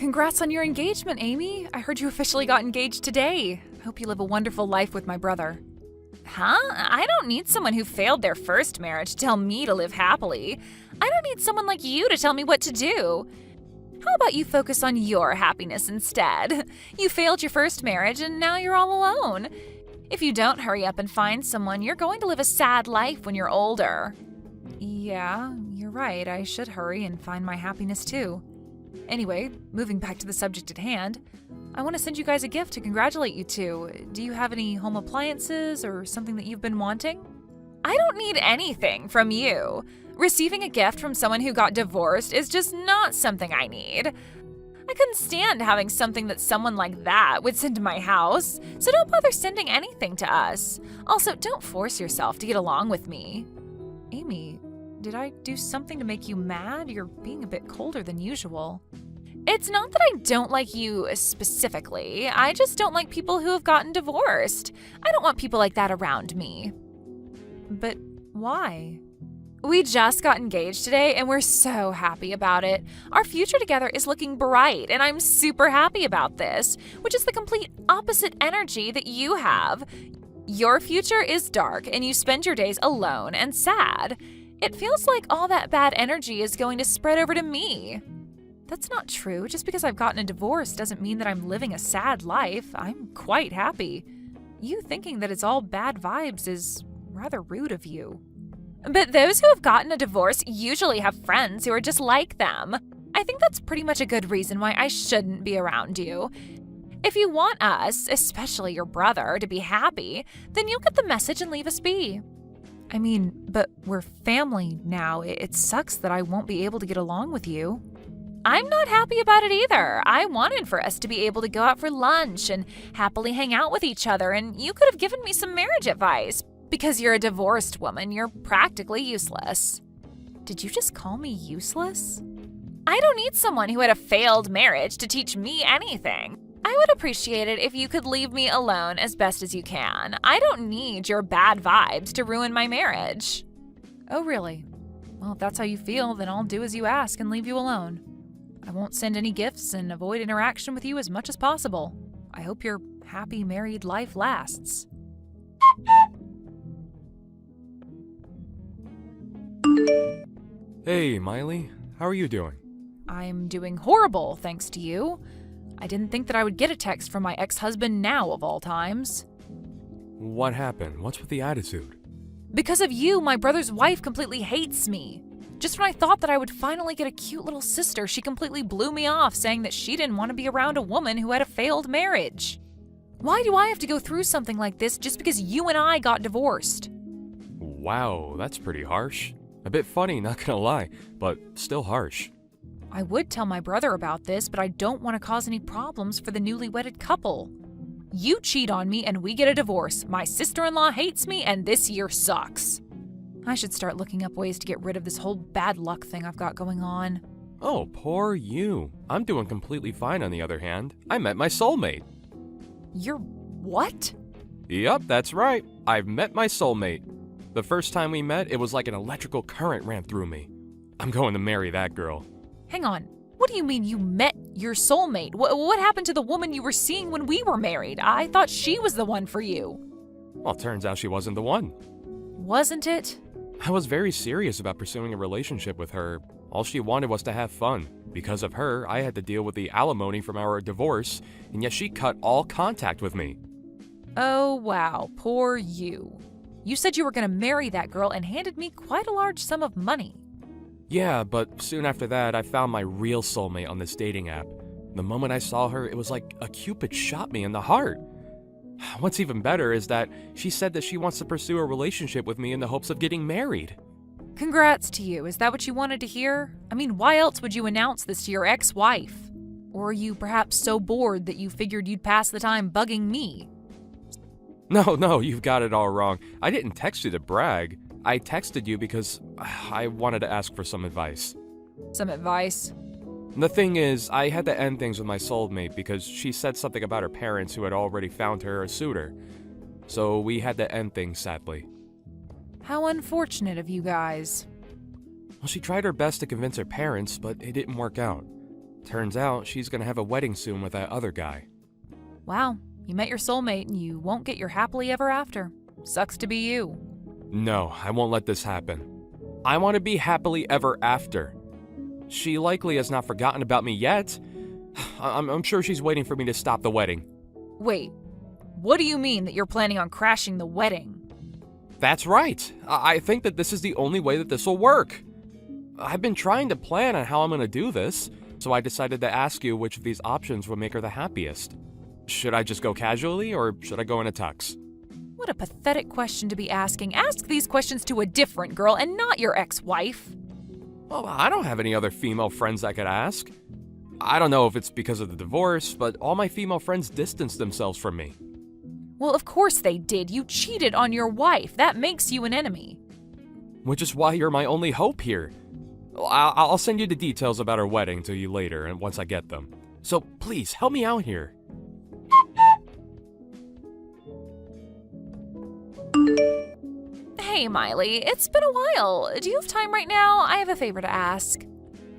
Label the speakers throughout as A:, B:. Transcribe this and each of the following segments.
A: Congrats on your engagement, Amy. I heard you officially got engaged today. Hope you live a wonderful life with my brother.
B: Huh? I don't need someone who failed their first marriage to tell me to live happily. I don't need someone like you to tell me what to do. How about you focus on your happiness instead? You failed your first marriage and now you're all alone. If you don't hurry up and find someone, you're going to live a sad life when you're older.
A: Yeah, you're right. I should hurry and find my happiness too. Anyway, moving back to the subject at hand, I want to send you guys a gift to congratulate you two. Do you have any home appliances or something that you've been wanting?
B: I don't need anything from you. Receiving a gift from someone who got divorced is just not something I need. I couldn't stand having something that someone like that would send to my house, so don't bother sending anything to us. Also, don't force yourself to get along with me.
A: Amy, did I do something to make you mad? You're being a bit colder than usual.
B: It's not that I don't like you specifically. I just don't like people who have gotten divorced. I don't want people like that around me.
A: But why?
B: We just got engaged today and we're so happy about it. Our future together is looking bright and I'm super happy about this, which is the complete opposite energy that you have. Your future is dark and you spend your days alone and sad. It feels like all that bad energy is going to spread over to me.
A: That's not true. Just because I've gotten a divorce doesn't mean that I'm living a sad life. I'm quite happy. You thinking that it's all bad vibes is rather rude of you.
B: But those who have gotten a divorce usually have friends who are just like them. I think that's pretty much a good reason why I shouldn't be around you. If you want us, especially your brother, to be happy, then you'll get the message and leave us be.
A: I mean, but we're family now. It sucks that I won't be able to get along with you.
B: I'm not happy about it either. I wanted for us to be able to go out for lunch and happily hang out with each other, and you could have given me some marriage advice. Because you're a divorced woman, you're practically useless.
A: Did you just call me useless?
B: I don't need someone who had a failed marriage to teach me anything. I would appreciate it if you could leave me alone as best as you can. I don't need your bad vibes to ruin my marriage.
A: Oh, really? Well, if that's how you feel, then I'll do as you ask and leave you alone. I won't send any gifts and avoid interaction with you as much as possible. I hope your happy married life lasts.
C: Hey, Miley. How are you doing?
A: I'm doing horrible, thanks to you. I didn't think that I would get a text from my ex-husband now, of all times.
C: What happened? What's with the attitude?
A: Because of you, my brother's wife completely hates me. Just when I thought that I would finally get a cute little sister, she completely blew me off, saying that she didn't want to be around a woman who had a failed marriage. Why do I have to go through something like this just because you and I got divorced?
C: Wow, that's pretty harsh. A bit funny, not gonna lie, but still harsh.
A: I would tell my brother about this, but I don't want to cause any problems for the newly wedded couple. You cheat on me and we get a divorce. My sister-in-law hates me and this year sucks. I should start looking up ways to get rid of this whole bad luck thing I've got going on.
C: Oh, poor you. I'm doing completely fine on the other hand. I met my soulmate.
A: You're what?
C: Yup, that's right. I've met my soulmate. The first time we met, it was like an electrical current ran through me. I'm going to marry that girl.
A: Hang on. What do you mean you met your soulmate? What happened to the woman you were seeing when we were married? I thought she was the one for you.
C: Well, turns out she wasn't the one.
A: Wasn't it?
C: I was very serious about pursuing a relationship with her. All she wanted was to have fun. Because of her, I had to deal with the alimony from our divorce, and yet she cut all contact with me.
A: Oh, wow. Poor you. You said you were going to marry that girl and handed me quite a large sum of money.
C: Yeah, but soon after that, I found my real soulmate on this dating app. The moment I saw her, it was like a Cupid shot me in the heart. What's even better is that she said that she wants to pursue a relationship with me in the hopes of getting married.
A: Congrats to you. Is that what you wanted to hear? I mean, why else would you announce this to your ex-wife? Or are you perhaps so bored that you figured you'd pass the time bugging me?
C: No, you've got it all wrong. I didn't text you to brag. I texted you because I wanted to ask for some advice.
A: Some advice?
C: The thing is, I had to end things with my soulmate because she said something about her parents who had already found her a suitor. So we had to end things, sadly.
A: How unfortunate of you guys.
C: Well, she tried her best to convince her parents, but it didn't work out. Turns out she's gonna have a wedding soon with that other guy.
A: Wow, you met your soulmate and you won't get your happily ever after. Sucks to be you.
C: No, I won't let this happen. I want to be happily ever after. She likely has not forgotten about me yet. I'm sure she's waiting for me to stop the wedding.
A: Wait, what do you mean that you're planning on crashing the wedding?
C: That's right. I think that this is the only way that this will work. I've been trying to plan on how I'm going to do this, so I decided to ask you which of these options would make her the happiest. Should I just go casually, or should I go in a tux?
A: What a pathetic question to be asking. Ask these questions to a different girl and not your ex-wife.
C: Well, I don't have any other female friends I could ask. I don't know if it's because of the divorce, but all my female friends distanced themselves from me.
A: Well, of course they did. You cheated on your wife. That makes you an enemy.
C: Which is why you're my only hope here. I'll send you the details about our wedding to you later, and once I get them. So please, help me out here.
A: Hey, Miley, it's been a while. Do you have time right now? I have a favor to ask.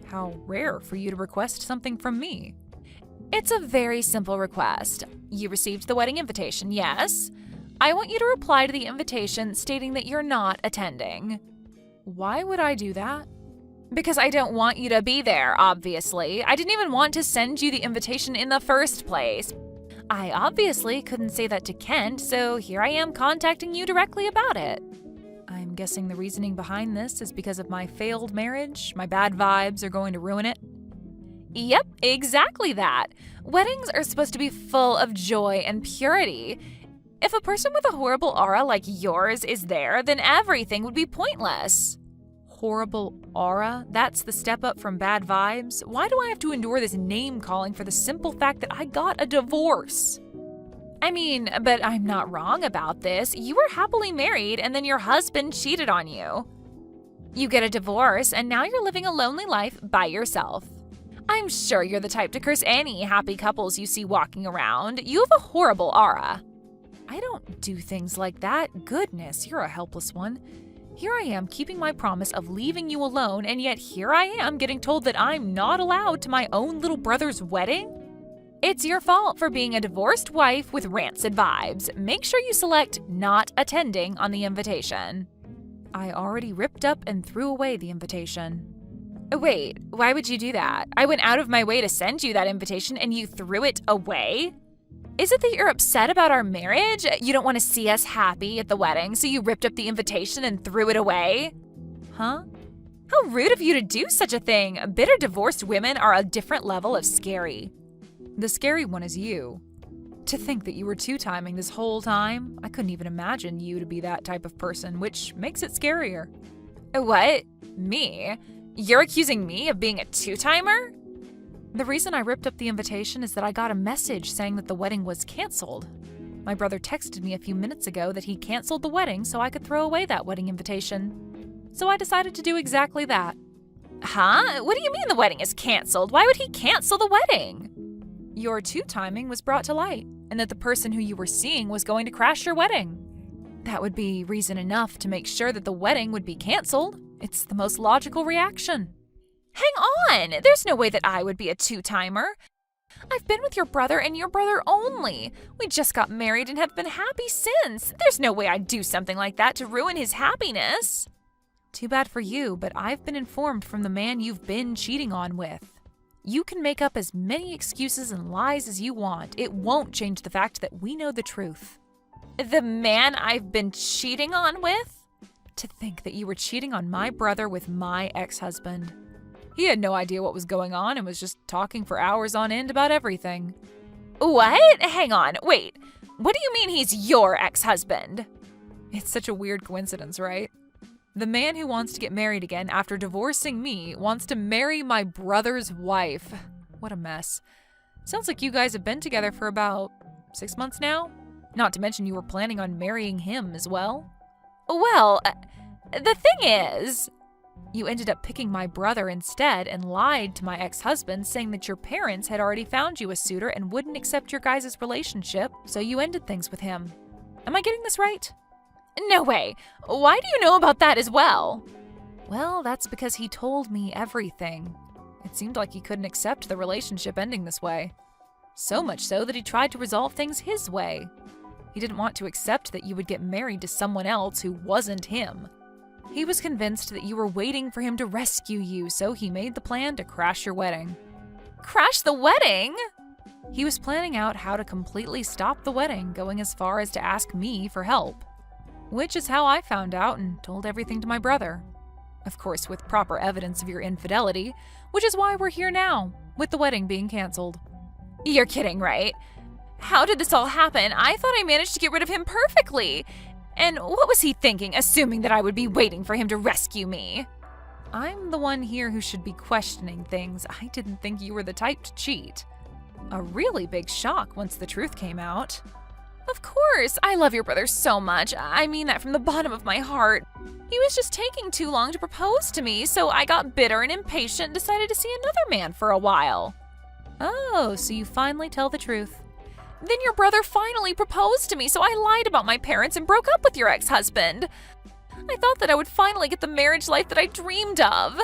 A: How rare for you to request something from me. It's a very simple request. You received the wedding invitation, yes? I want you to reply to the invitation stating that you're not attending. Why would I do that? Because I don't want you to be there, obviously. I didn't even want to send you the invitation in the first place. I obviously couldn't say that to Kent, so here I am contacting you directly about it. I'm guessing the reasoning behind this is because of my failed marriage. My bad vibes are going to ruin it. Yep, exactly that. Weddings are supposed to be full of joy and purity. If a person with a horrible aura like yours is there, then everything would be pointless. Horrible aura? That's the step up from bad vibes? Why do I have to endure this name calling for the simple fact that I got a divorce? I mean, but I'm not wrong about this. You were happily married and then your husband cheated on you. You get a divorce and now you're living a lonely life by yourself. I'm sure you're the type to curse any happy couples you see walking around. You have a horrible aura. I don't do things like that. Goodness, you're a helpless one. Here I am keeping my promise of leaving you alone, and yet here I am getting told that I'm not allowed to my own little brother's wedding? It's your fault for being a divorced wife with rancid vibes. Make sure you select not attending on the invitation. I already ripped up and threw away the invitation. Wait, why would you do that? I went out of my way to send you that invitation and you threw it away? Is it that you're upset about our marriage? You don't want to see us happy at the wedding, so you ripped up the invitation and threw it away? Huh? How rude of you to do such a thing. Bitter divorced women are a different level of scary. The scary one is you. To think that you were two-timing this whole time, I couldn't even imagine you to be that type of person, which makes it scarier. What? Me? You're accusing me of being a two-timer? The reason I ripped up the invitation is that I got a message saying that the wedding was canceled. My brother texted me a few minutes ago that he canceled the wedding so I could throw away that wedding invitation. So I decided to do exactly that. Huh? What do you mean the wedding is canceled? Why would he cancel the wedding? Your two-timing was brought to light, and that the person who you were seeing was going to crash your wedding. That would be reason enough to make sure that the wedding would be canceled. It's the most logical reaction. Hang on! There's no way that I would be a two-timer. I've been with your brother and your brother only. We just got married and have been happy since. There's no way I'd do something like that to ruin his happiness. Too bad for you, but I've been informed from the man you've been cheating on with. You can make up as many excuses and lies as you want. It won't change the fact that we know the truth. The man I've been cheating on with? To think that you were cheating on my brother with my ex-husband. He had no idea what was going on and was just talking for hours on end about everything. What? Hang on, wait. What do you mean he's your ex-husband? It's such a weird coincidence, right? The man who wants to get married again after divorcing me wants to marry my brother's wife. What a mess. Sounds like you guys have been together for about 6 months now? Not to mention you were planning on marrying him as well. Well, the thing is, you ended up picking my brother instead and lied to my ex-husband, saying that your parents had already found you a suitor and wouldn't accept your guys' relationship, so you ended things with him. Am I getting this right? No way. Why do you know about that as well? Well, that's because he told me everything. It seemed like he couldn't accept the relationship ending this way. So much so that he tried to resolve things his way. He didn't want to accept that you would get married to someone else who wasn't him. He was convinced that you were waiting for him to rescue you, so he made the plan to crash your wedding.
B: Crash the wedding?
A: He was planning out how to completely stop the wedding, going as far as to ask me for help. Which is how I found out and told everything to my brother. Of course, with proper evidence of your infidelity, which is why we're here now, with the wedding being canceled.
B: You're kidding, right? How did this all happen? I thought I managed to get rid of him perfectly. And what was he thinking, assuming that I would be waiting for him to rescue me?
A: I'm the one here who should be questioning things. I didn't think you were the type to cheat. A really big shock once the truth came out.
B: Of course, I love your brother so much. I mean that from the bottom of my heart. He was just taking too long to propose to me, so I got bitter and impatient and decided to see another man for a while.
A: Oh, so you finally tell the truth.
B: Then your brother finally proposed to me, so I lied about my parents and broke up with your ex-husband. I thought that I would finally get the marriage life that I dreamed of.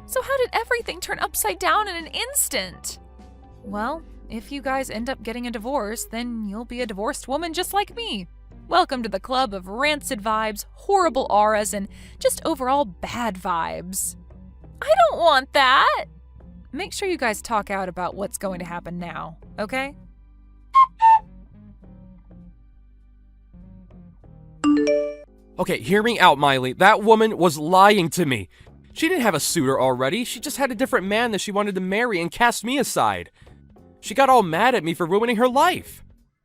B: So how did everything turn upside down in an instant?
A: Well, if you guys end up getting a divorce, then you'll be a divorced woman just like me. Welcome to the club of rancid vibes, horrible auras, and just overall bad vibes.
B: I don't want that.
A: Make sure you guys talk out about what's going to happen now, okay?
C: Okay, hear me out, Miley. That woman was lying to me. She didn't have a suitor already. She just had a different man that she wanted to marry and cast me aside. She got all mad at me for ruining her life.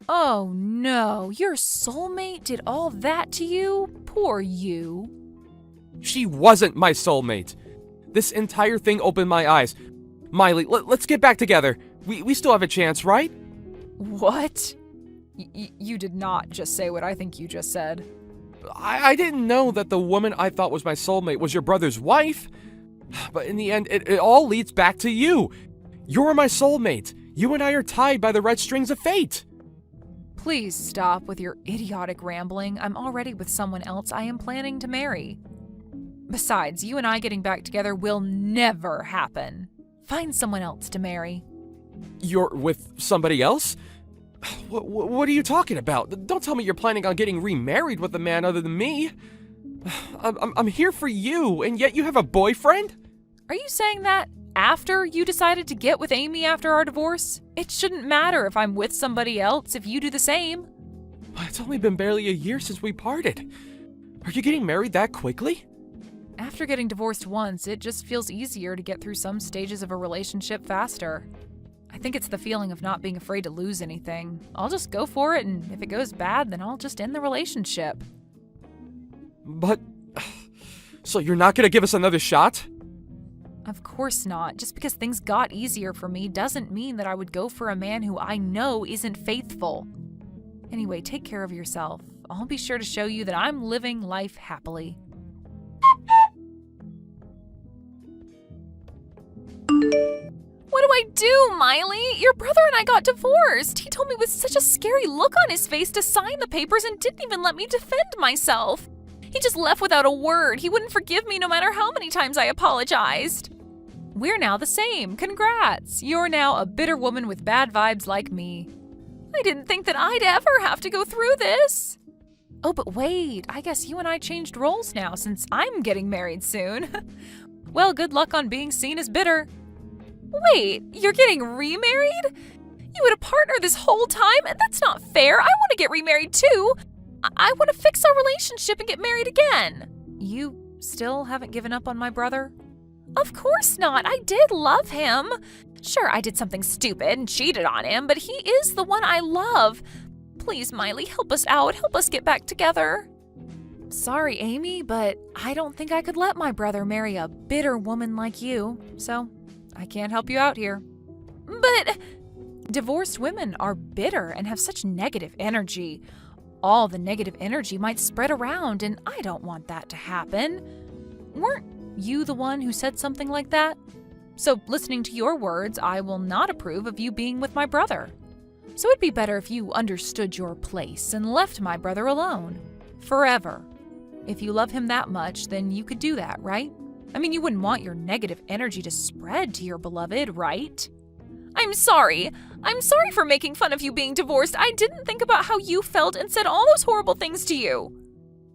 A: Oh no, your soulmate did all that to you? Poor you.
C: She wasn't my soulmate. This entire thing opened my eyes. Miley, let's get back together. We still have a chance, right?
A: What? You did not just say what I think you just said.
C: I didn't know that the woman I thought was my soulmate was your brother's wife. But in the end, it all leads back to you. You're my soulmate. You and I are tied by the red strings of fate.
A: Please stop with your idiotic rambling. I'm already with someone else I am planning to marry. Besides, you and I getting back together will never happen. Find someone else to marry.
C: You're with somebody else? What are you talking about? Don't tell me you're planning on getting remarried with a man other than me. I'm here for you, and yet you have a boyfriend?
A: Are you saying that after you decided to get with Amy after our divorce? It shouldn't matter if I'm with somebody else if you do the same.
C: It's only been barely a year since we parted. Are you getting married that quickly?
A: After getting divorced once, it just feels easier to get through some stages of a relationship faster. I think it's the feeling of not being afraid to lose anything. I'll just go for it, and if it goes bad, then I'll just end the relationship.
C: But... So you're not gonna give us another shot?
A: Of course not. Just because things got easier for me doesn't mean that I would go for a man who I know isn't faithful. Anyway, take care of yourself. I'll be sure to show you that I'm living life happily.
B: What do I do, Miley? Your brother and I got divorced. He told me with such a scary look on his face to sign the papers and didn't even let me defend myself. He just left without a word. He wouldn't forgive me no matter how many times I apologized.
A: We're now the same. Congrats. You're now a bitter woman with bad vibes like me.
B: I didn't think that I'd ever have to go through this.
A: Oh, but wait. I guess you and I changed roles now since I'm getting married soon. Well, good luck on being seen as bitter.
B: Wait, you're getting remarried? You had a partner this whole time? That's not fair. I want to get remarried too. I want to fix our relationship and get married again.
A: You still haven't given up on my brother?
B: Of course not. I did love him. Sure, I did something stupid and cheated on him, but he is the one I love. Please, Miley, help us out. Help us get back together.
A: Sorry, Amy, but I don't think I could let my brother marry a bitter woman like you, so I can't help you out here.
B: But
A: divorced women are bitter and have such negative energy. All the negative energy might spread around, and I don't want that to happen. Weren't you the one who said something like that? So, listening to your words, I will not approve of you being with my brother. So it'd be better if you understood your place and left my brother alone. Forever. If you love him that much, then you could do that, right? I mean, you wouldn't want your negative energy to spread to your beloved, right?
B: I'm sorry. I'm sorry for making fun of you being divorced. I didn't think about how you felt and said all those horrible things to you.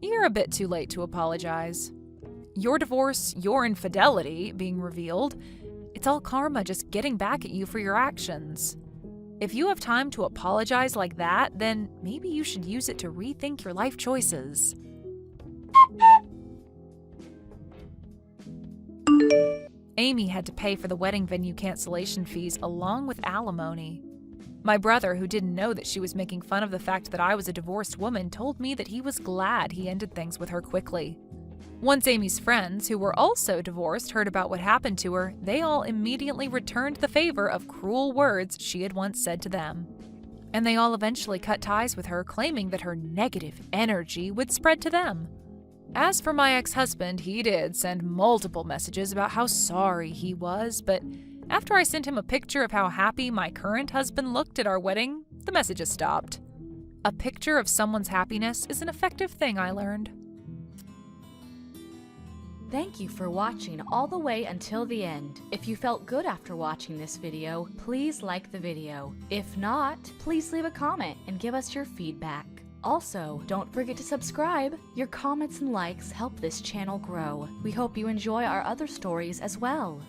A: You're a bit too late to apologize. Your divorce, your infidelity being revealed, it's all karma just getting back at you for your actions. If you have time to apologize like that, then maybe you should use it to rethink your life choices. Amy had to pay for the wedding venue cancellation fees along with alimony. My brother, who didn't know that she was making fun of the fact that I was a divorced woman, told me that he was glad he ended things with her quickly. Once Amy's friends, who were also divorced, heard about what happened to her, they all immediately returned the favor of cruel words she had once said to them. And they all eventually cut ties with her, claiming that her negative energy would spread to them. As for my ex-husband, he did send multiple messages about how sorry he was, but after I sent him a picture of how happy my current husband looked at our wedding, the messages stopped. A picture of someone's happiness is an effective thing, I learned.
D: Thank you for watching all the way until the end. If you felt good after watching this video, please like the video. If not, please leave a comment and give us your feedback. Also, don't forget to subscribe. Your comments and likes help this channel grow. We hope you enjoy our other stories as well.